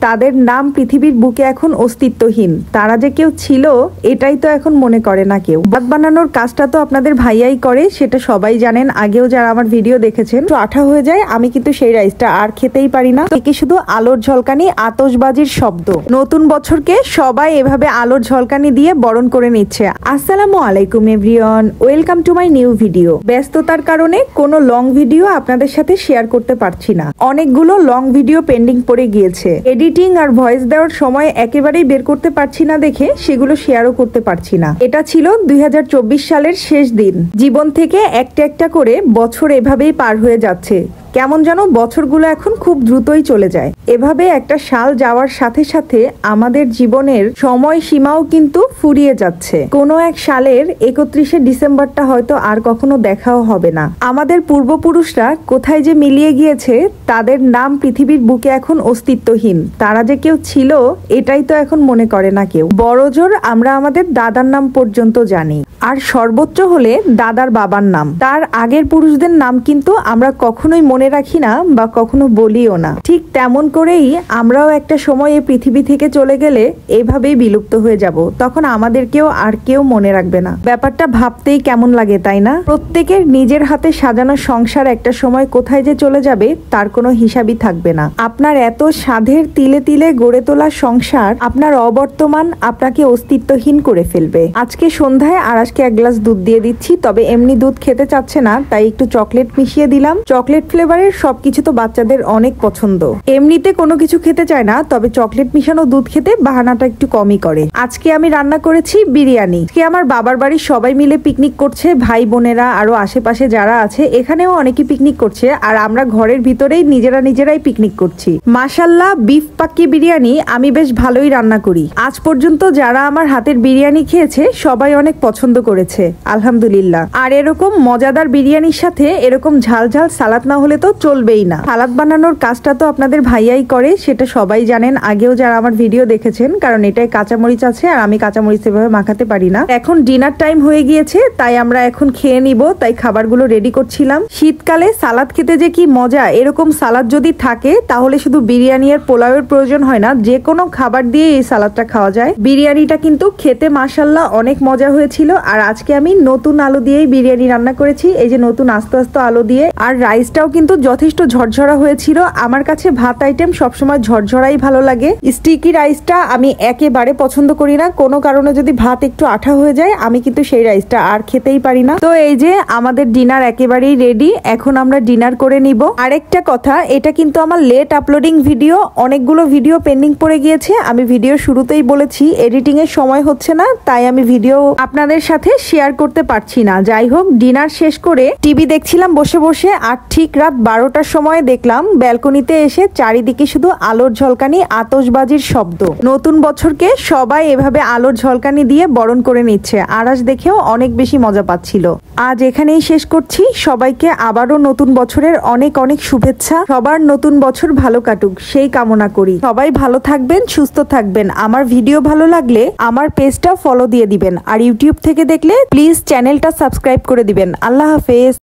তাদের নাম পৃথিবীর বুকে এখন অস্তিত্বহীন। তারা যে কেউ ছিল এটাই তো এখন মনে করে না কেউ। ভাত বানানোর কাজটা তো আপনাদের ভাইয়াই করে, সেটা সবাই জানেন। আগেও যারা আমার ভিডিও দেখেছেন, তো আঠা হয়ে যায়, আমি কিন্তু সেই রাইসটা আর খেতেই পারি না। একে শুধু আলোর ঝলকানি, আতশবাজির শব্দ। নতুন বছরকে সবাই এভাবে আলোর ঝলকানি দিয়ে বরণ করে নিচ্ছে। আসসালামু আলাইকুম everyone, welcome to my new video. ব্যস্ততার কারণে কোনো লং ভিডিও আপনাদের সাথে শেয়ার করতে পারছি না। অনেকগুলো লং ভিডিও পেন্ডিং পড়ে গিয়েছে। এডিটিং আর ভয়েস দেওয়ার সময় একেবারেই বের করতে পারছি না দেখে সেগুলো শেয়ারও করতে পারছি না। এটা ছিল 2024 সালের শেষ দিন। জীবন থেকে একটা একটা করে বছর এভাবেই পার হয়ে যাচ্ছে। কেমন যেন বছরগুলো এখন খুব দ্রুতই চলে যায়। এভাবে একটা সাল যাওয়ার সাথে সাথে আমাদের জীবনের সময় সীমাও কিন্তু ফুরিয়ে যাচ্ছে। কোনো এক সালের 31শে ডিসেম্বরটা হয়তো আর কখনো দেখাও হবে না। আমাদের পূর্বপুরুষরা কোথায় যে মিলিয়ে গিয়েছে, তাদের নাম পৃথিবীর বুকে এখন অস্তিত্বহীন। তারা যে কেউ ছিল এটাই তো এখন মনে করে না কেউ। বড়জোর আমরা আমাদের দাদার নাম পর্যন্ত জানি, আর সর্বোচ্চ হলে দাদার বাবার নাম। তার আগের পুরুষদের নাম কিন্তু আমরা কখনোই মনে রাখি না বা কখনো বলিও না। ঠিক তেমন করেই আমরাও একটা সময় এই পৃথিবী থেকে চলে গেলে এভাবেই বিলুপ্ত হয়ে যাব। তখন আমাদেরকেও আর কেউ মনে রাখবে না। ব্যাপারটা ভাবতেই কেমন লাগে, তাই না? প্রত্যেকের নিজের হাতে সাজানো সংসার একটা সময় কোথায় যে চলে যাবে তার কোনো হিসাবই থাকবে না। আপনার এত সাধের তিলে তিলে গড়ে তোলা সংসার আপনার অবর্তমান আপনাকে অস্তিত্বহীন করে ফেলবে। আজকে সন্ধ্যায় আর আজকে এক গ্লাস দুধ দিয়ে দিচ্ছি, তবে এমনি দুধ খেতে চাচ্ছে না, তাই একটু চকলেট মিশিয়ে দিলাম। চকলেট ফ্লেভারের সবকিছু তো বাচ্চাদের অনেক পছন্দ। এমনিতে কোনো কিছু খেতে চায় না, তবে চকলেট মিশানো দুধ খেতে বাহানাটা একটু কমই করে। আজকে আমি রান্না করেছি বিরিয়ানি। আজকে আমার বাবার বাড়ির সবাই মিলে পিকনিক করছে, ভাই বোনেরা আরো আশেপাশে যারা আছে, এখানেও অনেকে পিকনিক করছে, আর আমরা ঘরের ভিতরেই নিজেরাই পিকনিক করছি। মাশাল্লাহ, বিফ পাক্কি বিরিয়ানি আমি বেশ ভালোই রান্না করি। আজ পর্যন্ত যারা আমার হাতের বিরিয়ানি খেয়েছে সবাই অনেক পছন্দ করেছে, আলহামদুলিল্লাহ। আর এরকম মজাদার বিরিয়ানির সাথে এরকম ঝাল ঝাল সালাদ না হলে তো চলবেই না। সালাদ বানানোর কাজটা তো আপনাদের ভাইয়াই করে, সেটা সবাই জানেন। আগেও যারা আমার ভিডিও দেখেছেন, কারণ এটাই কাঁচামরিচ আছে আর আমি কাঁচামরিচ এভাবে মাখাতে পারি না। এখন ডিনার টাইম হয়ে গিয়েছে, তাই আমরা এখন খেয়ে নিব, তাই খাবারগুলো রেডি করছিলাম। শীতকালে সালাদ খেতে যে কি মজা! এরকম সালাদ যদি থাকে তাহলে শুধু বিরিয়ানি আর পোলাওয়ের প্রয়োজন হয় না, যে কোনো খাবার দিয়ে এই সালাদটা খাওয়া যায়। বিরিয়ানিটা কিন্তু খেতে মাশাল্লাহ অনেক মজা হয়েছিল। আর আজকে আমি নতুন আলু দিয়েই বিরিয়ানি রান্না করেছি, এই যে নতুন আস্তে আস্তে আলু দিয়ে। আর রাইসটাও কিন্তু যথেষ্ট ঝরঝরা হয়েছিল। আমার কাছে ভাত আইটেম সবসময় ঝরঝরাই ভালো লাগে। স্টিকি রাইসটা আমি একেবারে পছন্দ করি না। কোনো কারণে যদি ভাত একটু আঠা হয়ে যায়, আমি কিন্তু সেই রাইসটা আর খেতেই পারি না। তো এই যে আমাদের ডিনার একেবারেই রেডি, এখন আমরা ডিনার করে নিব। আরেকটা কথা, এটা কিন্তু আমার লেট আপলোডিং ভিডিও। অনেকগুলো ভিডিও পেন্ডিং পড়ে গিয়েছে। আমি ভিডিও শুরুতেই বলেছি এডিটিং এর সময় হচ্ছে না, তাই আমি ভিডিও আপনাদের সাথে শেয়ার করতে পারছি না। যাই হোক, ডিনার শেষ করে টিভি দেখছিলাম বসে বসে, আর ঠিক রাত 12টার সময় দেখলাম ব্যালকনিতে এসে চারিদিকে শুধু আলোর ঝলকানি, আতশবাজির শব্দ। নতুন বছরকে সবাই এভাবে আলোর ঝলকানি দিয়ে বরণ করে নিচ্ছে। আরাস দেখেও অনেক বেশি মজা পাচ্ছিল। আজ এখানেই শেষ করছি। সবাইকে আবারও নতুন বছরের অনেক অনেক শুভেচ্ছা। সবার নতুন বছর ভালো কাটুক সেই কামনা করি। সবাই ভালো থাকবেন, সুস্থ থাকবেন। আমার ভিডিও ভালো লাগলে আমার পেজটা ফলো দিয়ে দিবেন, আর ইউটিউব থেকে দেখলে প্লিজ চ্যানেলটা সাবস্ক্রাইব করে দিবেন। আল্লাহ হাফেজ।